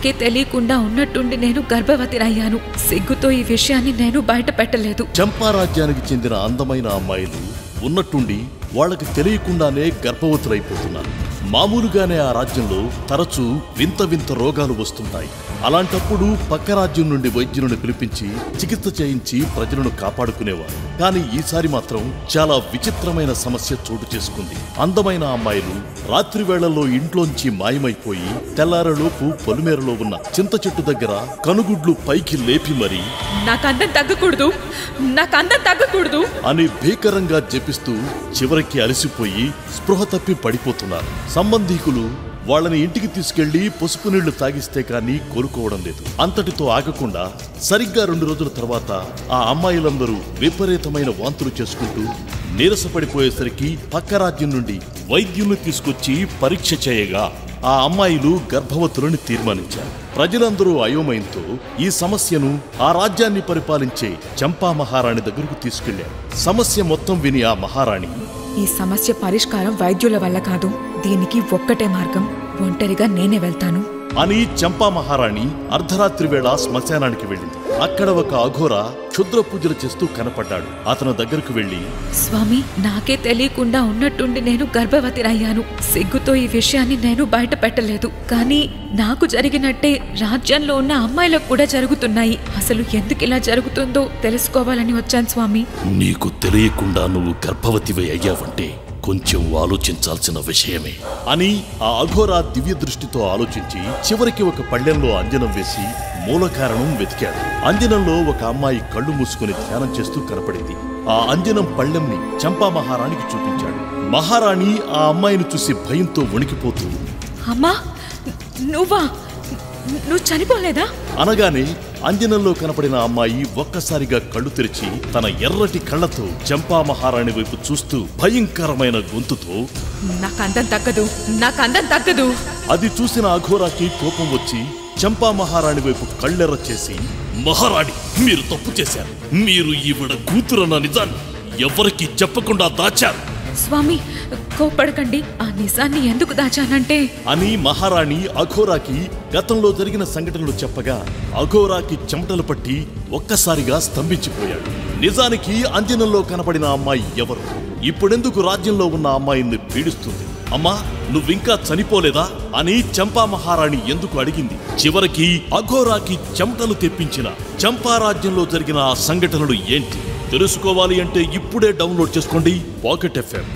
నాకే తెలియకుండా ఉన్నట్టుండి నేను గర్భవతినయ్యాను. సిగ్గుతో ఈ విషయాన్ని నేను బయట పెట్టలేదు. చంపా రాజ్యానికి చెందిన అందమైన అమ్మాయిలు ఉన్నట్టుండి వాళ్ళకి తెలియకుండానే గర్భవతులైపోతున్నారు. మామూలుగానే ఆ రాజ్యంలో తరచూ వింత వింత రోగాలు వస్తుంటాయి. అలాంటప్పుడు పక్క రాజ్యం నుండి వైద్యులను పిలిపించి చికిత్స చేయించి ప్రజలను కాపాడుకునేవారు. కానీ ఈసారి మాత్రం చాలా విచిత్రమైన సమస్య చోటు చేసుకుంది. అందమైన అమ్మాయిలు రాత్రి వేళల్లో ఇంట్లోంచి మాయమైపోయి తెల్లారలోపు పొలిమేరలో ఉన్న చింత చెట్టు దగ్గర కనుగుడ్లు పైకి లేపి మరీ నాకందం తగ్గకూడదు అని భీకరంగా జపిస్తూ చివరికి అలసిపోయి స్పృహ తప్పి పడిపోతున్నారు. సంబంధీకులు వాళ్ళని ఇంటికి తీసుకెళ్లి పసుపు నీళ్లు తాగిస్తే కానీ కోలుకోవడం లేదు. అంతటితో ఆగకుండా సరిగ్గా 2 రోజుల తర్వాత ఆ అమ్మాయిలందరూ విపరీతమైన వాంతులు చేసుకుంటూ నీరసపడిపోయేసరికి పక్క రాజ్యం నుండి వైద్యుల్ని తీసుకొచ్చి పరీక్ష చేయగా ఆ అమ్మాయిలు గర్భవతులని తీర్మానించారు. ప్రజలందరూ అయోమయంతో ఈ సమస్యను ఆ రాజ్యాన్ని పరిపాలించే చంపా మహారాణి దగ్గరకు తీసుకెళ్లారు. సమస్య మొత్తం విని ఆ మహారాణి, ఈ సమస్య పరిష్కారం వైద్యుల వల్ల కాదు, దీనికి ఒక్కటే మార్గం, ఒంటరిగా నేనే వెళ్తాను అని చంపా మహారాణి అర్ధరాత్రి వేళ శ్మశానానికి వెళ్ళింది. అక్కడ ఒక అఘోర క్షుద్ర పూజలు చేస్తూ కనపడ్డాడు. అతను దగ్గరకు వెళ్లి, స్వామి, నాకే తెలియకుండా ఉన్నట్టుండి నేను గర్భవతినయ్యాను. సిగ్గుతో ఈ విషయాన్ని నేను బయట పెట్టలేదు. కానీ నాకు జరిగినట్టే రాజ్యంలో ఉన్న అమ్మాయిలకు కూడా జరుగుతున్నాయి. అసలు ఎందుకు ఇలా జరుగుతుందో తెలుసుకోవాలని వచ్చాను స్వామి. నీకు తెలియకుండా నువ్వు గర్భవతివై అయ్యావంటే కొంచెం ఆలోచించాల్సిన విషయమే అని ఆ అఘోరా దివ్య దృష్టితో ఆలోచించి చివరికి ఒక పళ్ళెంలో అంజనం వేసి మూల కారణం వెతికాడు. అంజనంలో ఒక అమ్మాయి కళ్ళు మూసుకుని ధ్యానం చేస్తూ కనపడింది. ఆ అంజనం పళ్ళెంని చంపా మహారాణికి చూపించాడు. మహారాణి ఆ అమ్మాయిని చూసి భయంతో వణికిపోతూ, అమ్మా, నువ్వు చనిపోలేదా అనగానే అంజనంలో కనపడిన అమ్మాయి ఒక్కసారిగా కళ్ళు తెరిచి తన ఎర్రటి కళ్ళతో చంపా మహారాణి వైపు చూస్తూ భయంకరమైన గొంతుతో, నాకందం తగ్గదు. అది చూసిన అఘోరాకి కోపం వచ్చి చంపా మహారాణి వైపు కళ్ళెర్ర చేసి, మహారాణి, మీరు తప్పు చేశారు. మీరు ఈవిడ కూతురన్న నిజాన్ని ఎవరికి చెప్పకుండా దాచారు. స్వామి, కోపడకండి. ఆ నిజాన్ని ఎందుకు దాచానంటే అని మహారాణి అఘోరాకి గతంలో జరిగిన సంఘటనలు చెప్పగా అఘోరాకి చెమటలు పట్టి ఒక్కసారిగా స్తంభించిపోయాడు. నిజానికి అంజనంలో కనపడిన అమ్మాయి ఎవరు? ఇప్పుడెందుకు రాజ్యంలో ఉన్న అమ్మాయిని పీడిస్తుంది? అమ్మా, నువ్వింకా చనిపోలేదా అని చంపా మహారాణి ఎందుకు అడిగింది? చివరికి అఘోరాకి చెమటలు తెప్పించిన చంపా రాజ్యంలో జరిగిన ఆ సంఘటనలు ఏంటి తెలుసుకోవాలి అంటే ఇప్పుడే డౌన్లోడ్ చేసుకోండి పాకెట్ FM.